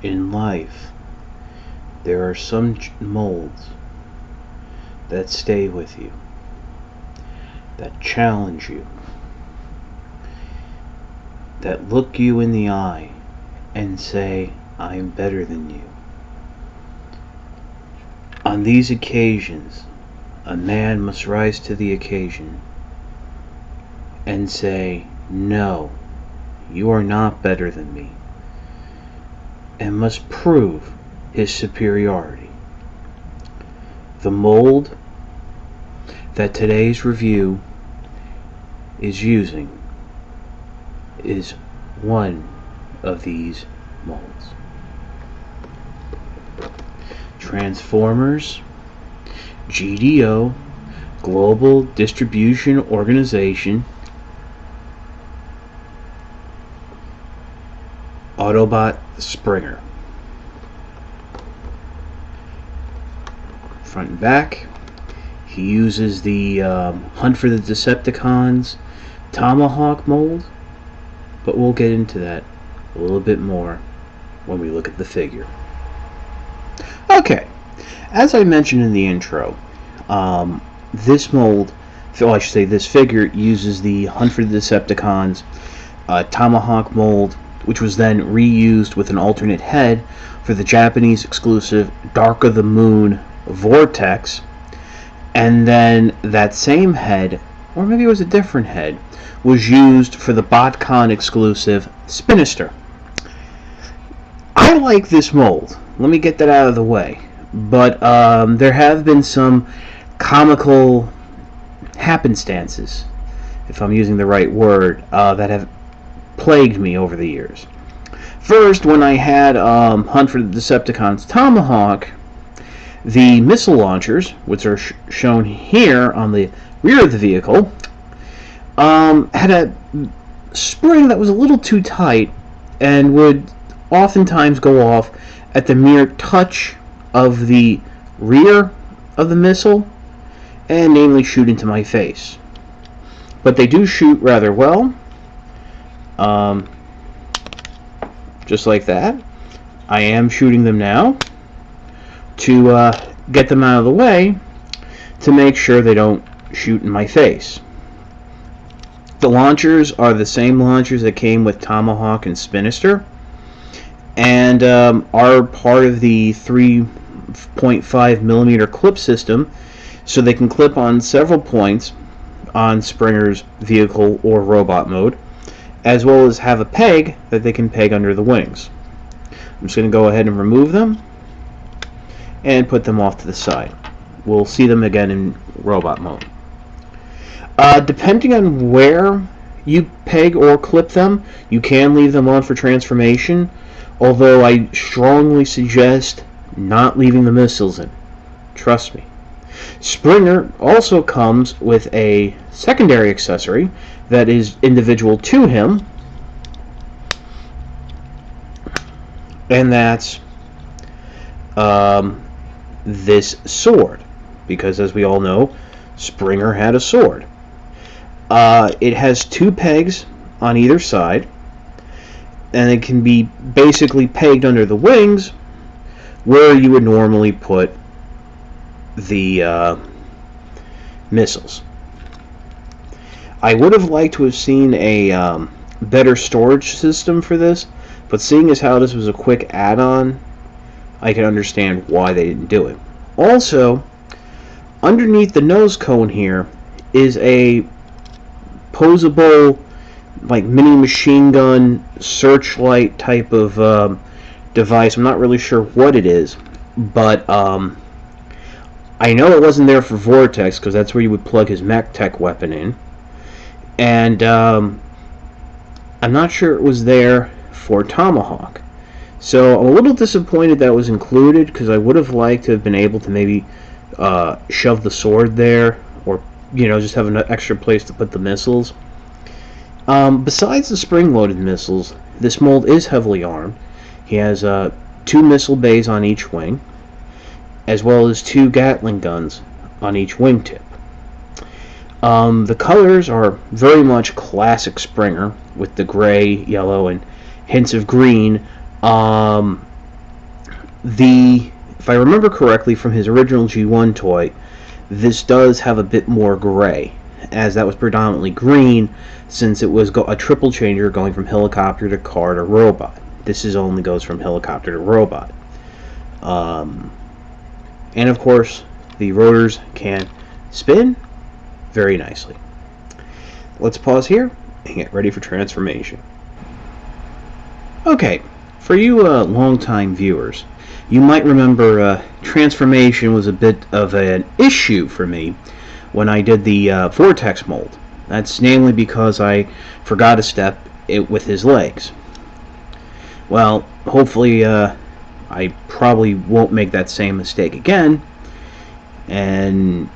in life, there are some molds that stay with you, that challenge you, that look you in the eye and say, I'm better than you. On these occasions, a man must rise to the occasion and say, no, you are not better than me, and must prove his superiority. The mold that today's review is using is one of these molds. Transformers GDO Global Distribution Organization Autobot Springer. Front and back. He uses the Hunt for the Decepticons Tomahawk mold, but we'll get into that a little bit more when we look at the figure. Okay, as I mentioned in the intro, this mold, well, I should say this figure, uses the Hunt for the Decepticons Tomahawk mold, which was then reused with an alternate head for the Japanese exclusive Dark of the Moon Vortex, and then that same head, or maybe it was a different head, was used for the BotCon exclusive Spinister. I like this mold, let me get that out of the way, but there have been some comical happenstances, if I'm using the right word, that have plagued me over the years. First, when I had Hunt for the Decepticons Tomahawk, the missile launchers, which are shown here on the rear of the vehicle, had a spring that was a little too tight and would oftentimes go off at the mere touch of the rear of the missile, and namely shoot into my face. But they do shoot rather well. Just like that. I am shooting them now to get them out of the way to make sure they don't shoot in my face. The launchers are the same launchers that came with Tomahawk and Spinister, and are part of the 3.5mm clip system, so they can clip on several points on Springer's vehicle or robot mode, as well as have a peg that they can peg under the wings. I'm just going to go ahead and remove them and put them off to the side. We'll see them again in robot mode. Depending on where you peg or clip them, you can leave them on for transformation, although I strongly suggest not leaving the missiles in. Trust me. Springer also comes with a secondary accessory that is individual to him, and that's this sword, because as we all know, Springer had a sword. It has two pegs on either side, and it can be basically pegged under the wings where you would normally put the missiles. I would have liked to have seen a better storage system for this, but seeing as how this was a quick add-on, I can understand why they didn't do it. Also, underneath the nose cone here is a posable, like, mini machine gun searchlight type of device. I'm not really sure what it is, but I know it wasn't there for Vortex, because that's where you would plug his mech tech weapon in, and I'm not sure it was there for Tomahawk. So I'm a little disappointed that was included, because I would have liked to have been able to maybe shove the sword there, or just have an extra place to put the missiles. Besides the spring-loaded missiles, this mold is heavily armed. He has 2 missile bays on each wing, as well as 2 Gatling guns on each wingtip. The colors are very much classic Springer, with the gray, yellow, and hints of green If I remember correctly from his original G1 toy, this does have a bit more gray, as that was predominantly green, since it was a triple changer going from helicopter to car to robot. This only goes from helicopter to robot. And of course, the rotors can spin very nicely. Let's pause here and get ready for transformation. Okay, for you long-time viewers, you might remember transformation was a bit of an issue for me when I did the Vortex mold. That's namely because I forgot a step with his legs. Well, hopefully I probably won't make that same mistake again and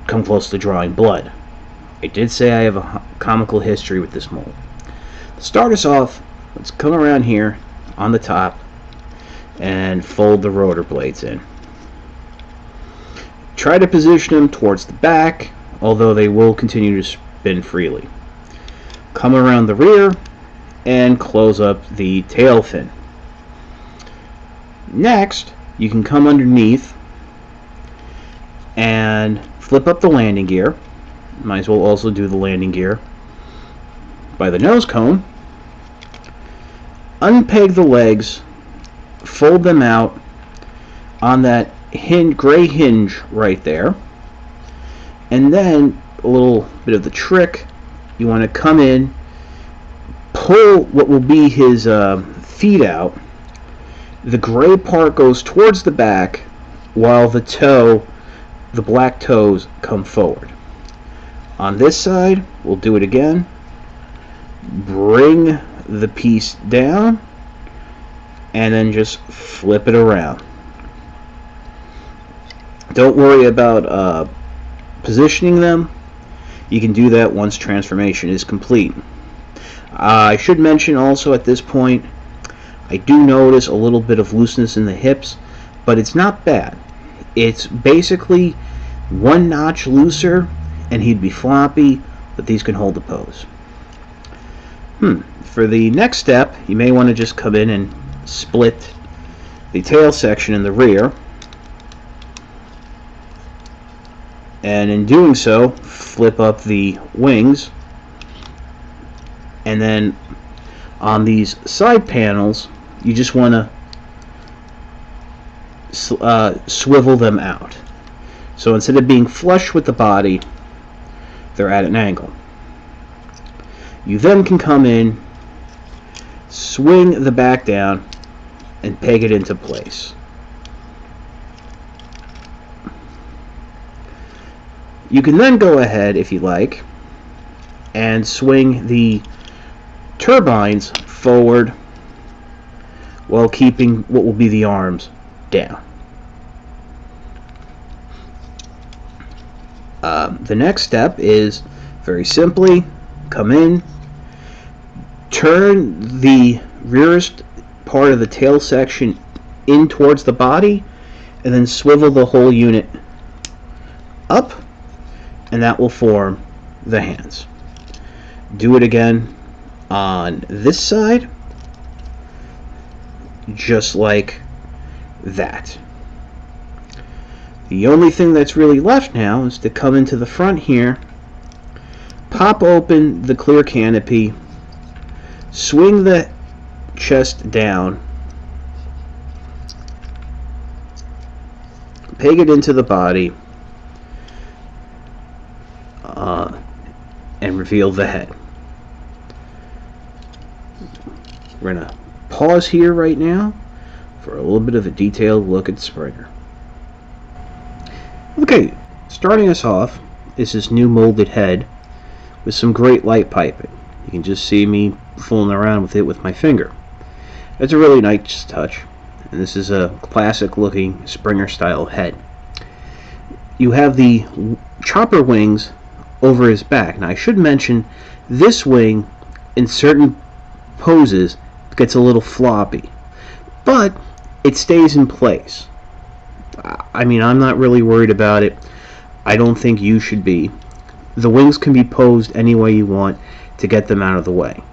come close to drawing blood. I did say I have a comical history with this mold. To start us off, let's come around here on the top and fold the rotor blades in. Try to position them towards the back, although they will continue to spin freely. Come around the rear and close up the tail fin. Next, you can come underneath and flip up the landing gear. Might as well also do the landing gear by the nose cone. Unpeg the legs, fold them out on that gray hinge right there, and then a little bit of the trick, you want to come in, pull what will be his feet out. The gray part goes towards the back while the black toes come forward. On this side, we'll do it again. Bring the piece down and then just flip it around. Don't worry about positioning them. You can do that once transformation is complete. I should mention also at this point, I do notice a little bit of looseness in the hips, but it's not bad. It's basically one notch looser and he'd be floppy, but these can hold the pose. For the next step, you may want to just come in and split the tail section in the rear, and in doing so, flip up the wings, and then on these side panels, you just want to swivel them out. So instead of being flush with the body, they're at an angle. You then can come in, swing the back down, and peg it into place. You can then go ahead, if you like, and swing the turbines forward while keeping what will be the arms down. The next step is very simply come in, turn the rearest part of the tail section in towards the body, and then swivel the whole unit up, and that will form the hands. Do it again on this side, just like that. The only thing that's really left now is to come into the front here, pop open the clear canopy, swing the chest down, peg it into the body, and reveal the head. We're going to pause here right now for a little bit of a detailed look at Springer. Okay, starting us off is this new molded head with some great light piping. You can just see me fooling around with it with my finger. It's a really nice touch, and this is a classic looking Springer style head. You have the chopper wings over his back. Now I should mention this wing in certain poses gets a little floppy, but it stays in place. I mean, I'm not really worried about it. I don't think you should be. The wings can be posed any way you want to get them out of the way.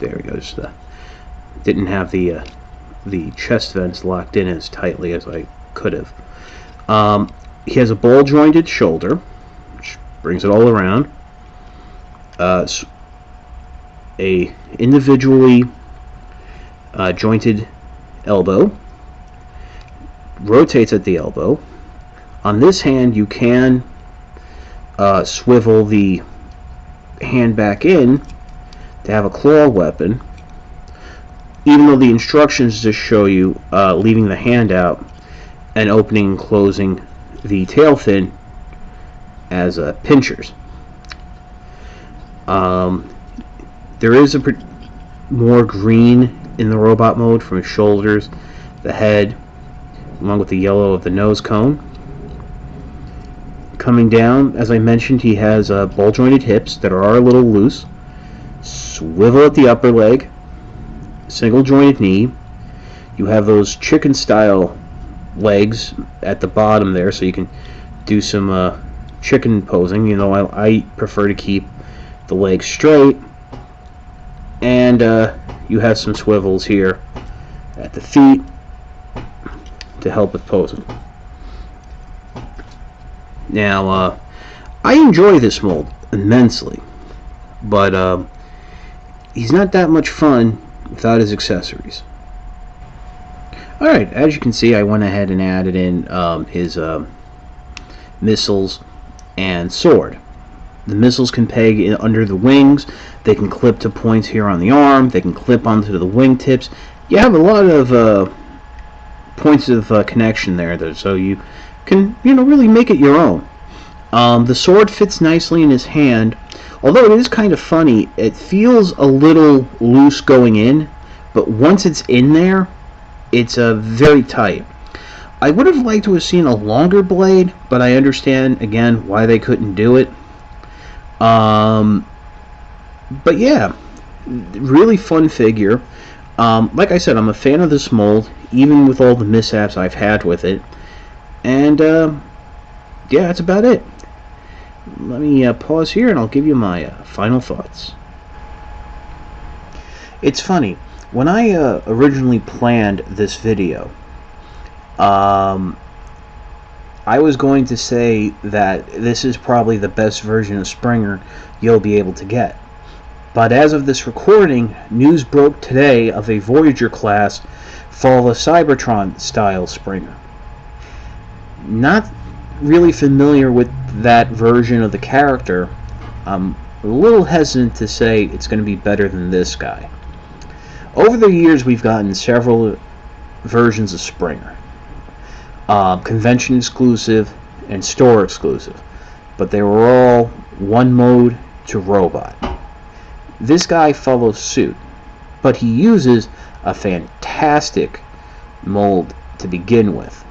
There we go. Just didn't have the chest vents locked in as tightly as I could have. He has a ball-jointed shoulder, which brings it all around. A individually jointed elbow, rotates at the elbow. On this hand, you can swivel the hand back in to have a claw weapon, even though the instructions just show you leaving the hand out and opening and closing the tail fin as pinchers. There is more green in the robot mode from his shoulders, the head, along with the yellow of the nose cone. Coming down, as I mentioned, he has ball-jointed hips that are a little loose, swivel at the upper leg, single-jointed knee. You have those chicken-style legs at the bottom there, so you can do some chicken posing. You know, I prefer to keep the legs straight, and you have some swivels here at the feet to help with posing. Now, I enjoy this mold immensely, but he's not that much fun without his accessories. Alright, as you can see, I went ahead and added in his missiles and sword. The missiles can peg in under the wings, they can clip to points here on the arm, they can clip onto the wingtips. You have a lot of points of connection there, so you can, really make it your own. The sword fits nicely in his hand, although it is kind of funny. It feels a little loose going in, but once it's in there, it's very tight. I would have liked to have seen a longer blade, but I understand, again, why they couldn't do it. But yeah, really fun figure. Like I said, I'm a fan of this mold, even with all the mishaps I've had with it. And yeah, that's about it. Let me pause here and I'll give you my final thoughts. It's funny, when I originally planned this video, I was going to say that this is probably the best version of Springer you'll be able to get. But as of this recording, news broke today of a Voyager class Fall of Cybertron style Springer. Not really familiar with that version of the character. I'm a little hesitant to say it's going to be better than this guy. Over the years, we've gotten several versions of Springer. Convention exclusive and store exclusive. But they were all one mode to robot. This guy follows suit, but he uses a fantastic mold to begin with.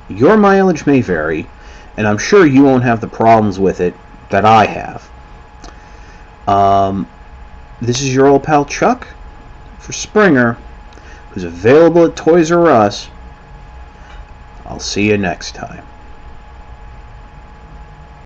Your mileage may vary, and I'm sure you won't have the problems with it that I have. This is your old pal Chuck for Springer, who's available at Toys R Us. I'll see you next time.